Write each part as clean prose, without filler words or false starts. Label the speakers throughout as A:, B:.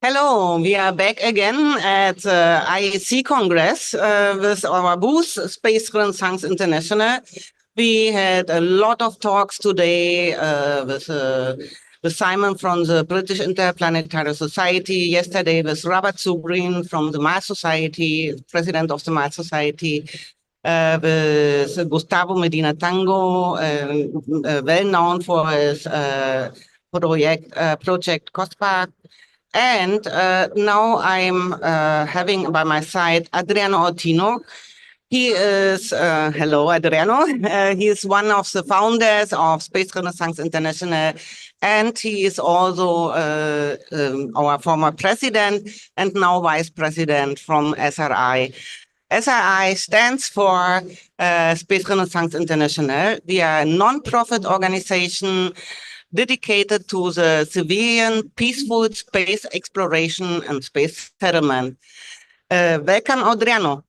A: Hello, we are back again at IAC Congress with our booth, Space Renaissance International. We had a lot of talks today with Simon from the British Interplanetary Society, yesterday with Robert Zubrin from the Mars Society, president of the Mars Society, with Gustavo Medina Tango, well known for his project COSPAR. And now I'm having by my side Adriano Autino. He is, hello Adriano, he is one of the founders of Space Renaissance International, and he is also our former president and now vice president from SRI. SRI stands for Space Renaissance International. We are a non-profit organization dedicated to the civilian, peaceful space exploration and space settlement. Welcome, Adriano.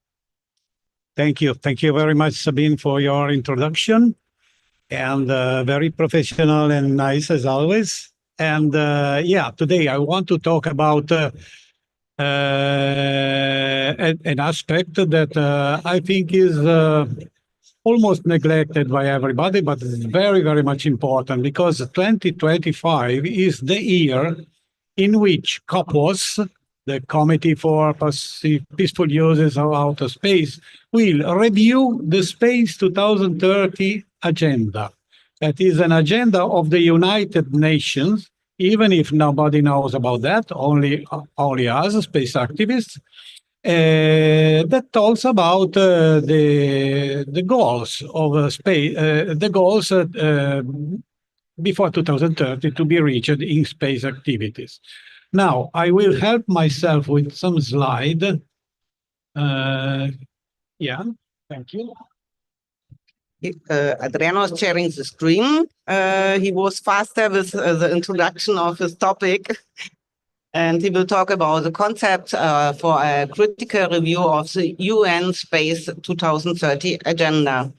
B: Thank you. Thank you very much, Sabine, for your introduction. And very professional and nice as always. And yeah, today I want to talk about an aspect that I think is almost neglected by everybody, but it's very, very much important because 2025 is the year in which COPUOS, the Committee for Peaceful Uses of Outer Space, will review the Space 2030 agenda. That is an agenda of the United Nations, even if nobody knows about that, only us, space activists. That talks about the goals of space, the goals before 2030 to be reached in space activities. Now, I will help myself with some slide. Yeah, thank you.
A: Adriano is sharing the screen. He was faster with the introduction of his topic. And he will talk about the concept for a critical review of the UN Space 2030 agenda.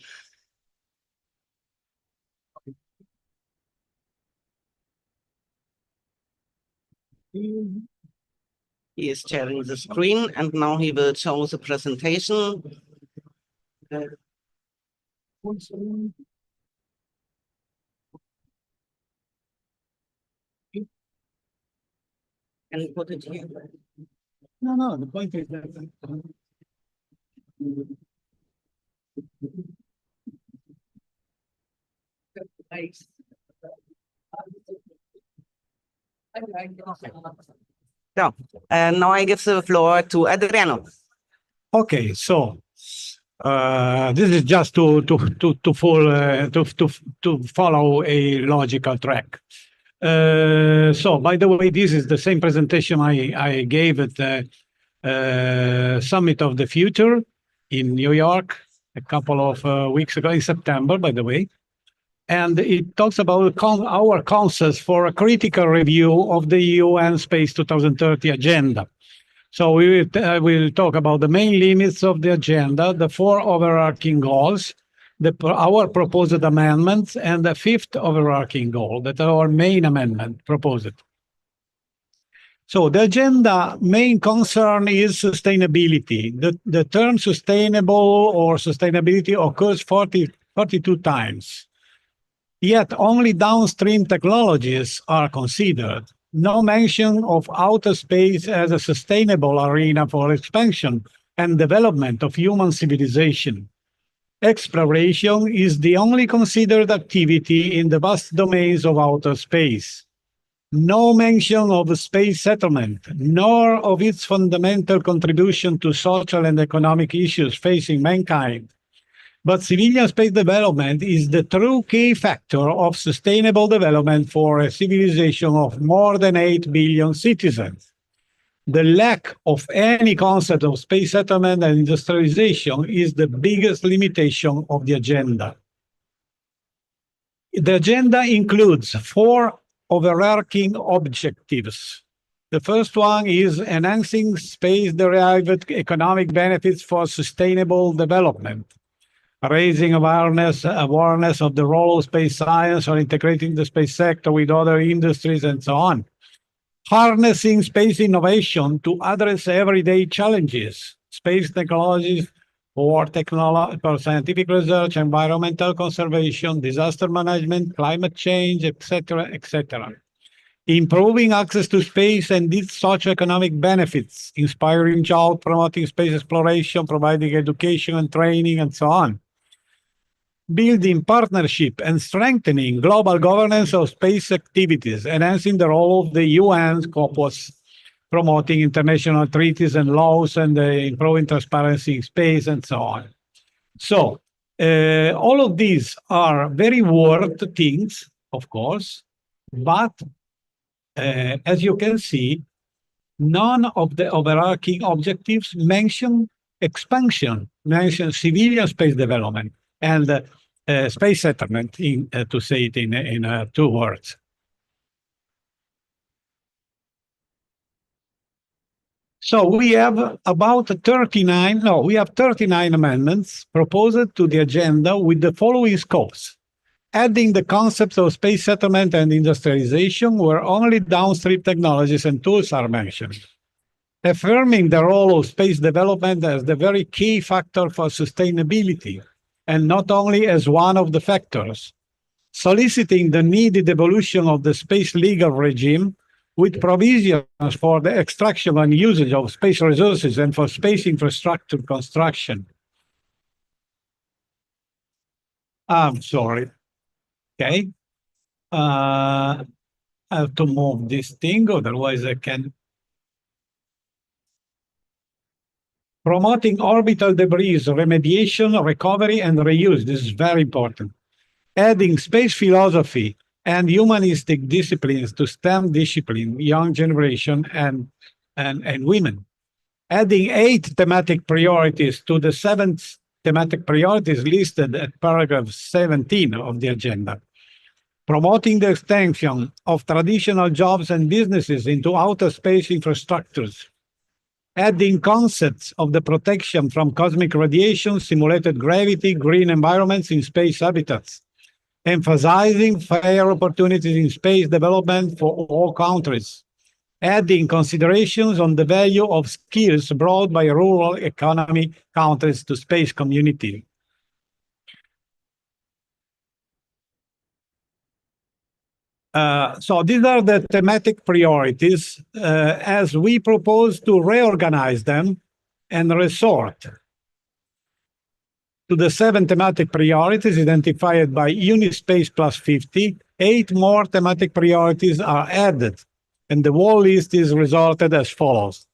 A: He is sharing the screen, and now he will show the presentation. And put it here.
B: No, the point is that
A: So, now I give the floor to Adriano.
B: Okay, so this is just to follow a logical track. So, by the way, this is the same presentation I gave at the Summit of the Future in New York a couple of weeks ago, in September, by the way. And it talks about our concepts for a critical review of the UN Space 2030 agenda. So we will talk about the main limits of the agenda, the 4 overarching goals, our proposed amendments, and the 5th overarching goal, that our main amendment proposed. So the agenda main concern is sustainability. The term sustainable or sustainability occurs 42 times. Yet only downstream technologies are considered. No mention of outer space as a sustainable arena for expansion and development of human civilization. Exploration is the only considered activity in the vast domains of outer space. No mention of space settlement, nor of its fundamental contribution to social and economic issues facing mankind. But civilian space development is the true key factor of sustainable development for a civilization of more than 8 billion citizens. The lack of any concept of space settlement and industrialization is the biggest limitation of the agenda. The agenda includes 4 overarching objectives. The first one is enhancing space-derived economic benefits for sustainable development, raising awareness of the role of space science or integrating the space sector with other industries and so on. harnessing space innovation to address everyday challenges, space technologies for scientific research, environmental conservation, disaster management, climate change, etc., etc. Improving access to space and its socioeconomic benefits, inspiring jobs, promoting space exploration, providing education and training, and so on. Building partnership and strengthening global governance of space activities, enhancing the role of the UN Scopus, promoting international treaties and laws, and improving transparency in space, and so on. So, all of these are very worth things, of course, but as you can see, none of the overarching objectives mention expansion, mention civilian space development and space settlement, to say it in 2 words. So we have about 39 amendments proposed to the agenda with the following scopes: adding the concepts of space settlement and industrialization where only downstream technologies and tools are mentioned. Affirming the role of space development as the very key factor for sustainability, and not only as one of the factors. Soliciting the needed evolution of the space legal regime with provisions for the extraction and usage of space resources and for space infrastructure construction. I'm sorry. Okay. I have to move this thing, otherwise I can. Promoting orbital debris remediation, recovery, and reuse. This is very important. Adding space philosophy and humanistic disciplines to STEM discipline, young generation, and women. Adding 8 thematic priorities to the 7 thematic priorities listed at paragraph 17 of the agenda. Promoting the extension of traditional jobs and businesses into outer space infrastructures. Adding concepts of the protection from cosmic radiation, simulated gravity, green environments in space habitats. Emphasizing fair opportunities in space development for all countries. Adding considerations on the value of skills brought by rural economy countries to space community. So these are the thematic priorities as we propose to reorganize them and resort to the 7 thematic priorities identified by Unispace plus 50. 8 more thematic priorities are added, and the whole list is resorted as follows.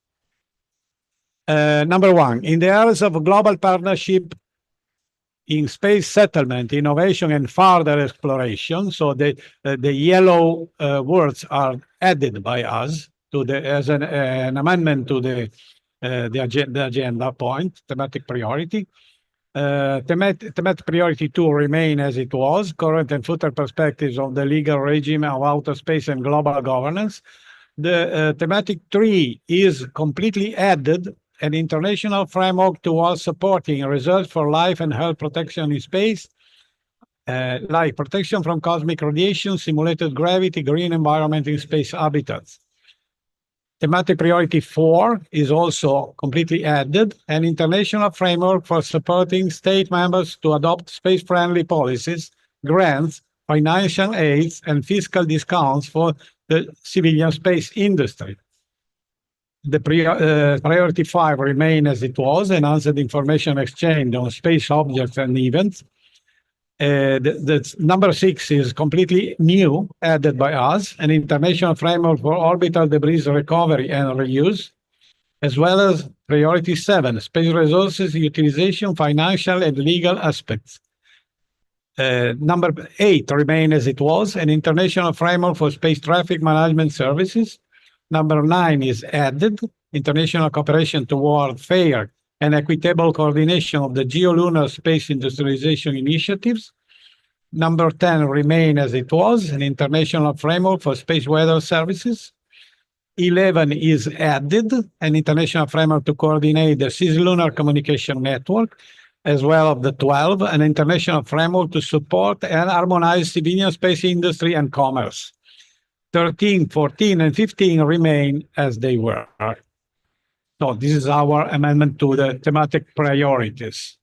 B: Number 1, in the areas of global partnership in space settlement, innovation, and further exploration. So the yellow words are added by us as an amendment to the agenda point, thematic priority. Thematic priority 2 remain as it was, current and future perspectives of the legal regime of outer space and global governance. The thematic 3 is completely added, an international framework towards supporting research for life and health protection in space, like protection from cosmic radiation, simulated gravity, green environment in space habitats. Thematic priority 4 is also completely added, an international framework for supporting state members to adopt space-friendly policies, grants, financial aids, and fiscal discounts for the civilian space industry. The priority 5 remain as it was, enhanced information exchange on space objects and events. The number 6 is completely new, added by us, an international framework for orbital debris recovery and reuse, as well as priority 7, space resources utilization, financial and legal aspects. Number 8 remain as it was, an international framework for space traffic management services. Number 9 is added, international cooperation toward fair and equitable coordination of the geolunar space industrialization initiatives. Number 10 remain as it was, an international framework for space weather services. 11 is added, an international framework to coordinate the cislunar communication network, as well as the 12, an international framework to support and harmonize civilian space industry and commerce. 13, 14, and 15 remain as they were. So this is our amendment to the thematic priorities.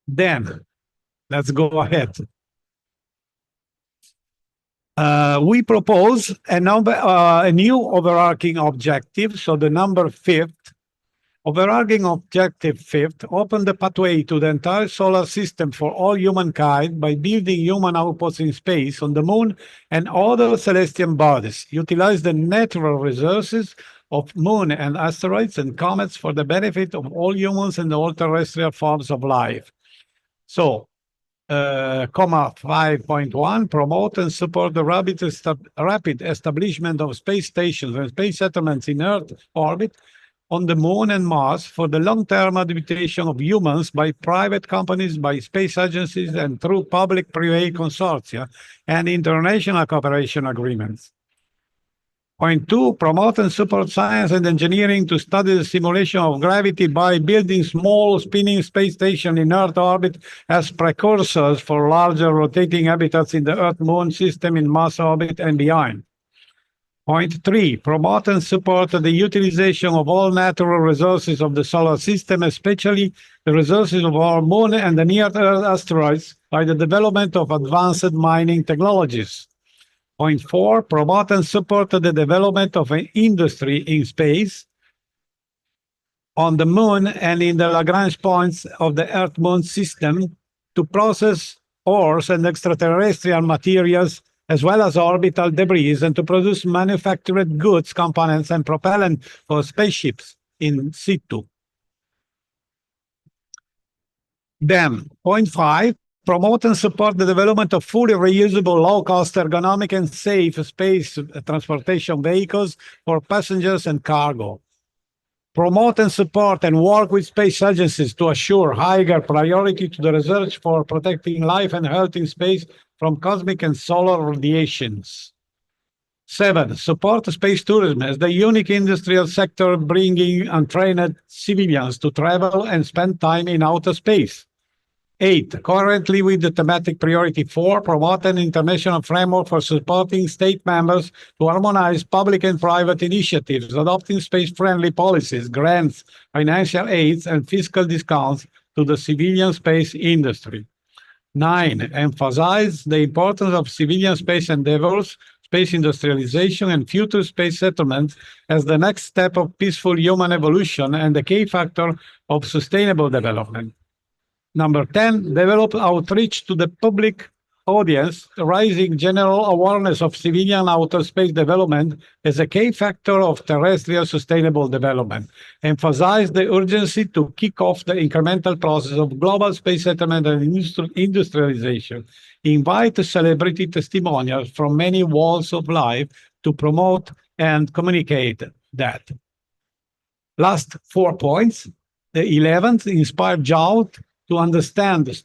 B: Then, let's go ahead. We propose a new overarching objective. So the number 5th, overarching objective 5th, open the pathway to the entire solar system for all humankind by building human outposts in space on the moon and other celestial bodies. Utilize the natural resources of moon and asteroids and comets for the benefit of all humans and all terrestrial forms of life. So, 5.1, promote and support the rapid establishment of space stations and space settlements in Earth orbit on the moon and Mars for the long-term habitation of humans by private companies, by space agencies, and through public-private consortia and international cooperation agreements. Point 2, promote and support science and engineering to study the simulation of gravity by building small spinning space stations in Earth orbit as precursors for larger rotating habitats in the Earth-Moon system in Mars orbit and beyond. Point 3, promote and support the utilization of all natural resources of the solar system, especially the resources of our moon and the near-Earth asteroids, by the development of advanced mining technologies. Point 4, promote and support the development of an industry in space, on the moon, and in the Lagrange points of the Earth-Moon system to process ores and extraterrestrial materials as well as orbital debris, and to produce manufactured goods, components, and propellant for spaceships in situ. Then, point 5, promote and support the development of fully reusable, low-cost, ergonomic, and safe space transportation vehicles for passengers and cargo. Promote and support and work with space agencies to assure higher priority to the research for protecting life and health in space from cosmic and solar radiations. 7, support space tourism as the unique industrial sector bringing untrained civilians to travel and spend time in outer space. 8, currently with the thematic priority 4, promote an international framework for supporting state members to harmonize public and private initiatives, adopting space-friendly policies, grants, financial aids, and fiscal discounts to the civilian space industry. 9, emphasize the importance of civilian space endeavors, space industrialization, and future space settlements as the next step of peaceful human evolution and the key factor of sustainable development. Number 10, develop outreach to the public audience, raising general awareness of civilian outer space development as a key factor of terrestrial sustainable development. Emphasize the urgency to kick off the incremental process of global space settlement and industrialization. Invite celebrity testimonials from many walks of life to promote and communicate that. Last 4 points. The 11th, inspire youth to undertake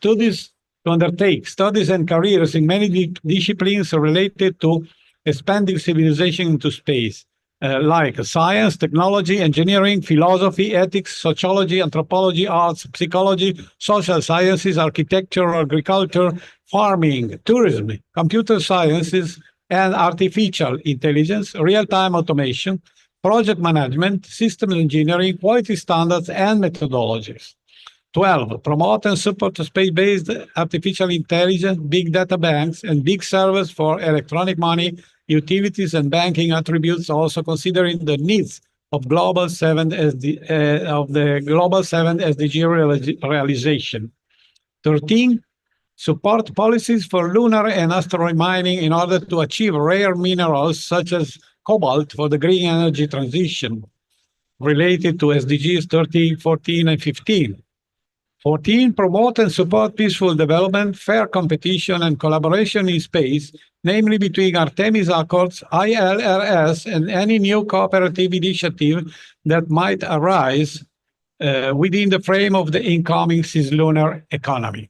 B: studies and careers in many disciplines related to expanding civilization into space, like science, technology, engineering, philosophy, ethics, sociology, anthropology, arts, psychology, social sciences, architecture, agriculture, farming, tourism, computer sciences, and artificial intelligence, real-time automation, project management, systems engineering, quality standards, and methodologies. 12, promote and support space-based artificial intelligence, big data banks, and big servers for electronic money, utilities, and banking attributes, also considering the needs of Global 7 of the Global 7 SDG realization. 13, support policies for lunar and asteroid mining in order to achieve rare minerals such as cobalt for the green energy transition related to SDGs 13, 14, and 15. 14, promote and support peaceful development, fair competition, and collaboration in space, namely between Artemis Accords, ILRS, and any new cooperative initiative that might arise within the frame of the incoming cislunar economy.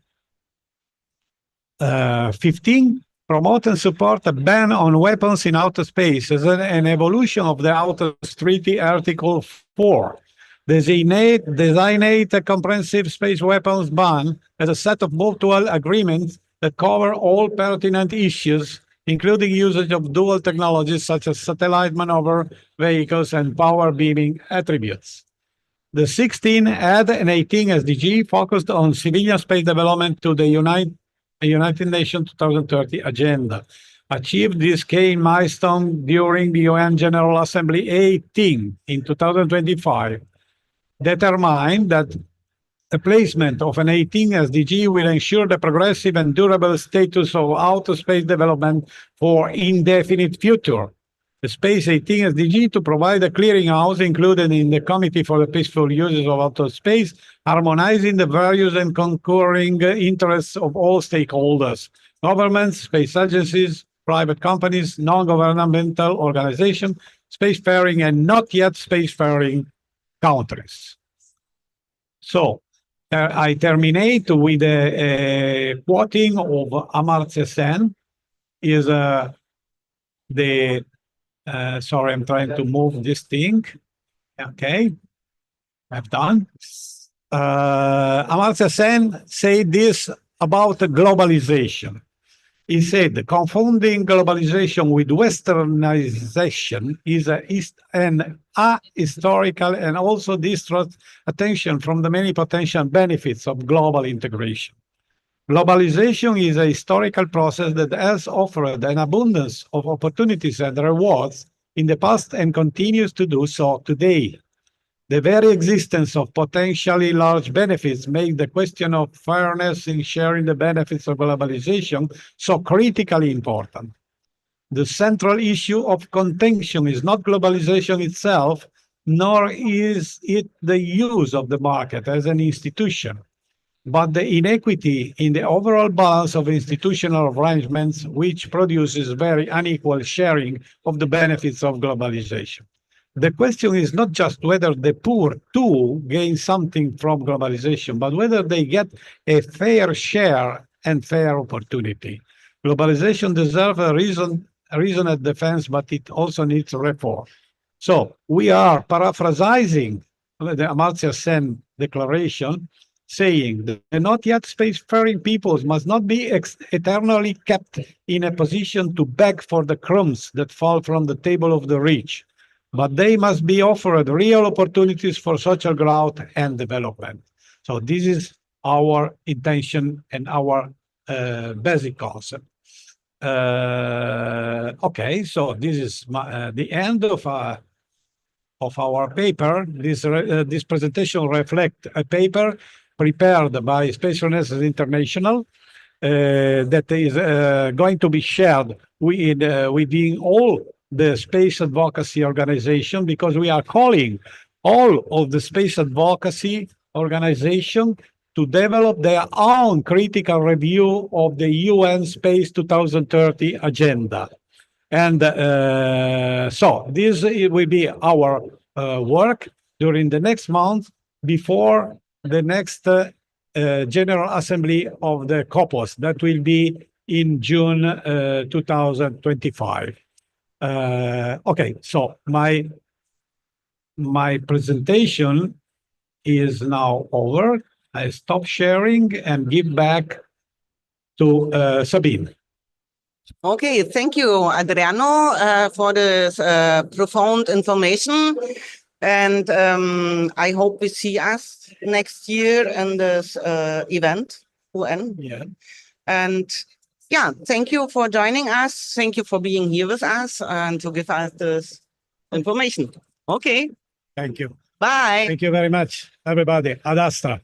B: 15, promote and support a ban on weapons in outer space as an evolution of the Outer Treaty Article 4. Designate a comprehensive space weapons ban as a set of mutual agreements that cover all pertinent issues, including usage of dual technologies such as satellite maneuver vehicles and power beaming attributes. The 16 AD and 18 SDG focused on civilian space development to the United Nations 2030 agenda. Achieved this key milestone during the UN General Assembly 18 in 2025. Determined that the placement of an 18 SDG will ensure the progressive and durable status of outer space development for indefinite future. The Space 18 SDG to provide a clearinghouse included in the Committee for the Peaceful Uses of Outer Space, harmonizing the various and concurring interests of all stakeholders, governments, space agencies, private companies, non-governmental organizations, spacefaring and not yet spacefaring countries. So, I terminate with a quoting of Amartya Sen, is sorry, I'm trying to move this thing. Okay, I've done. Amartya Sen said this about globalization. He said, confounding globalization with westernization is an ahistorical and also distracts attention from the many potential benefits of global integration. Globalization is a historical process that has offered an abundance of opportunities and rewards in the past and continues to do so today. The very existence of potentially large benefits make the question of fairness in sharing the benefits of globalization so critically important. The central issue of contention is not globalization itself, nor is it the use of the market as an institution, but the inequity in the overall balance of institutional arrangements, which produces very unequal sharing of the benefits of globalization. The question is not just whether the poor too gain something from globalization, but whether they get a fair share and fair opportunity. Globalization deserves a reasoned defense, but it also needs reform. So we are paraphrasing the Amartya Sen declaration, saying that the not yet spacefaring peoples must not be eternally kept in a position to beg for the crumbs that fall from the table of the rich, but they must be offered real opportunities for social growth and development. So this is our intention and our basic concept. Okay, so this is the end of our paper. This presentation reflects a paper prepared by Space Renaissance International that is going to be shared within all the space advocacy organization, because we are calling all of the space advocacy organization to develop their own critical review of the UN Space 2030 agenda. And so this will be our work during the next month before the next General Assembly of the COPOS that will be in June 2025. Okay, so my presentation is now over. I stop sharing and give back to Sabine.
A: Okay, thank you, Adriano, for this profound information. And I hope we see us next year in this event, UN.
B: Yeah.
A: And yeah, thank you for joining us. Thank you for being here with us and to give us this information. Okay.
B: Thank you.
A: Bye.
B: Thank you very much, everybody. Ad Astra.